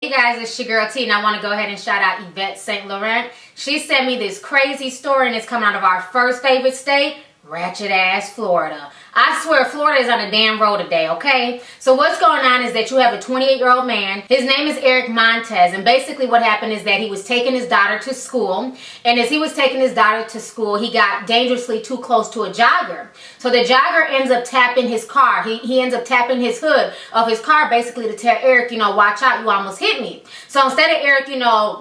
Hey guys, it's your girl T, and I want to go ahead and shout out Yvette St. Laurent. She sent me this crazy story, and it's coming out of our first favorite state, Ratchet ass Florida. I swear Florida is on a damn roll today, okay? So what's going on is that you have a 28-year-old man. His name is Eric Montez, and basically what happened is that he was taking his daughter to school, and as he was taking his daughter to school, he got dangerously too close to a jogger. So the jogger ends up tapping his car. He ends up tapping his hood of his car basically to tell Eric, watch out, you almost hit me. So instead of Eric,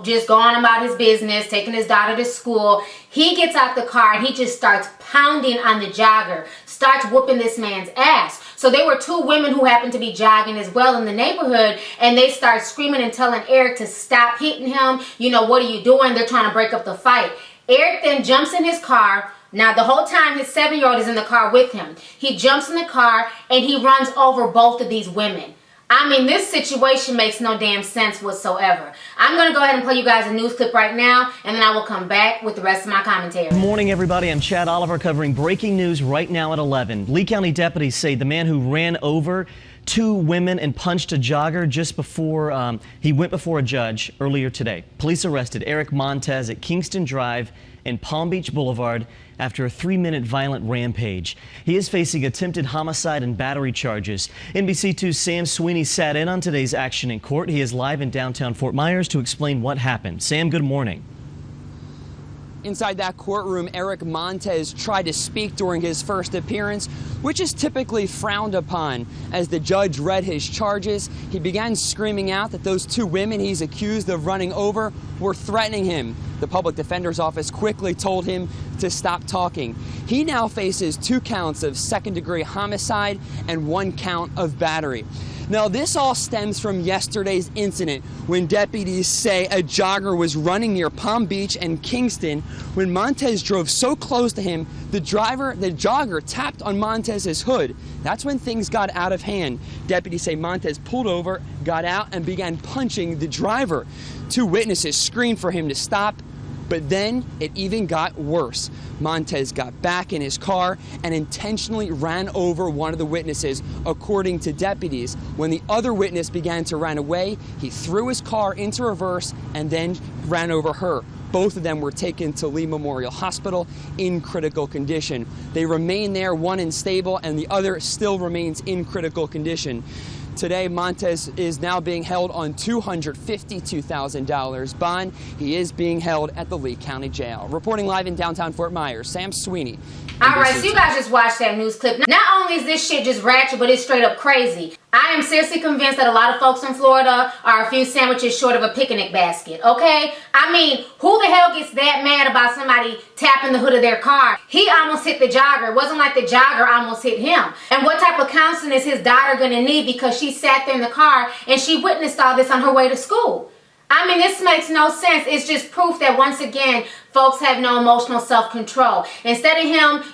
just going about his business, taking his daughter to school, he gets out the car and he just starts pounding on the jogger, starts whooping this man's ass. So there were two women who happened to be jogging as well in the neighborhood, and they start screaming and telling Eric to stop hitting him. What are you doing? They're trying to break up the fight. Eric then jumps in his car. Now the whole time his 7-year-old is in the car with him. He jumps in the car and he runs over both of these women. I mean, this situation makes no damn sense whatsoever. I'm going to go ahead and play you guys a news clip right now, and then I will come back with the rest of my commentary. Good morning, everybody. I'm Chad Oliver covering breaking news right now at 11. Lee County deputies say the man who ran over two women and punched a jogger just before he went before a judge earlier today. Police arrested Eric Montez at Kingston Drive and Palm Beach Boulevard after a 3-minute violent rampage. He is facing attempted homicide and battery charges. NBC2's Sam Sweeney sat in on today's action in court. He is live in downtown Fort Myers to explain what happened. Sam, good morning. Inside that courtroom, Eric Montez tried to speak during his first appearance, which is typically frowned upon. As the judge read his charges, he began screaming out that those two women he's accused of running over were threatening him. The public defender's office quickly told him to stop talking. He now faces 2 counts of second-degree homicide and 1 count of battery. Now, this all stems from yesterday's incident when deputies say a jogger was running near Palm Beach and Kingston. When Montez drove so close to him, the jogger tapped on Montez's hood. That's when things got out of hand. Deputies say Montez pulled over, got out, and began punching the driver. 2 witnesses screamed for him to stop. But then it even got worse. Montez got back in his car and intentionally ran over one of the witnesses, according to deputies. When the other witness began to run away, he threw his car into reverse and then ran over her. Both of them were taken to Lee Memorial Hospital in critical condition. They remain there, one unstable and the other still remains in critical condition. Today, Montez is now being held on $252,000 bond. He is being held at the Lee County Jail. Reporting live in downtown Fort Myers, Sam Sweeney. Alright, so you guys just watched that news clip. Not only is this shit just ratchet, but it's straight up crazy. I am seriously convinced that a lot of folks in Florida are a few sandwiches short of a picnic basket, okay? I mean, who the hell gets that mad about somebody tapping the hood of their car? He almost hit the jogger. It wasn't like the jogger almost hit him. And what type of counseling is his daughter going to need because she sat there in the car and she witnessed all this on her way to school? I mean, this makes no sense. It's just proof that once again, folks have no emotional self-control. Instead of him,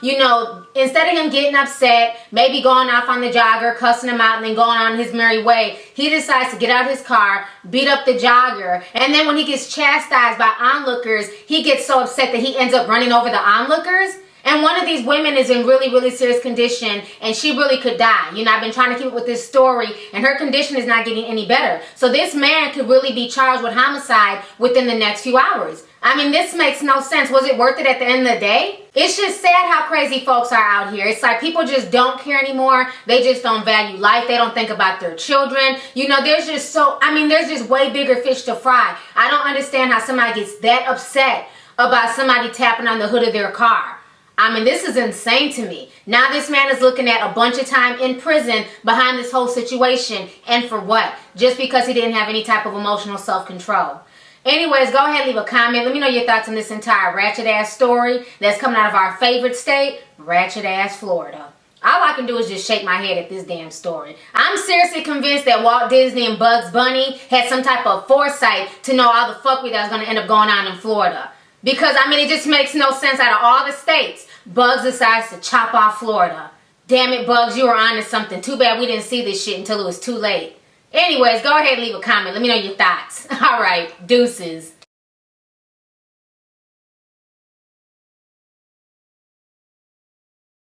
getting upset, maybe going off on the jogger, cussing him out, and then going on his merry way, he decides to get out of his car, beat up the jogger, and then when he gets chastised by onlookers, he gets so upset that he ends up running over the onlookers. And one of these women is in really, really serious condition, and she really could die. I've been trying to keep up with this story, and her condition is not getting any better. So this man could really be charged with homicide within the next few hours. I mean, this makes no sense. Was it worth it at the end of the day? It's just sad how crazy folks are out here. It's like people just don't care anymore. They just don't value life. They don't think about their children. There's just way bigger fish to fry. I don't understand how somebody gets that upset about somebody tapping on the hood of their car. I mean, this is insane to me. Now this man is looking at a bunch of time in prison behind this whole situation. And for what? Just because he didn't have any type of emotional self-control. Anyways, go ahead and leave a comment. Let me know your thoughts on this entire ratchet-ass story that's coming out of our favorite state, ratchet-ass Florida. All I can do is just shake my head at this damn story. I'm seriously convinced that Walt Disney and Bugs Bunny had some type of foresight to know all the fuckery that was going to end up going on in Florida. Because, I mean, it just makes no sense. Out of all the states, Bugs decides to chop off Florida. Damn it, Bugs, you were on to something. Too bad we didn't see this shit until it was too late. Anyways, go ahead and leave a comment. Let me know your thoughts. All right, deuces.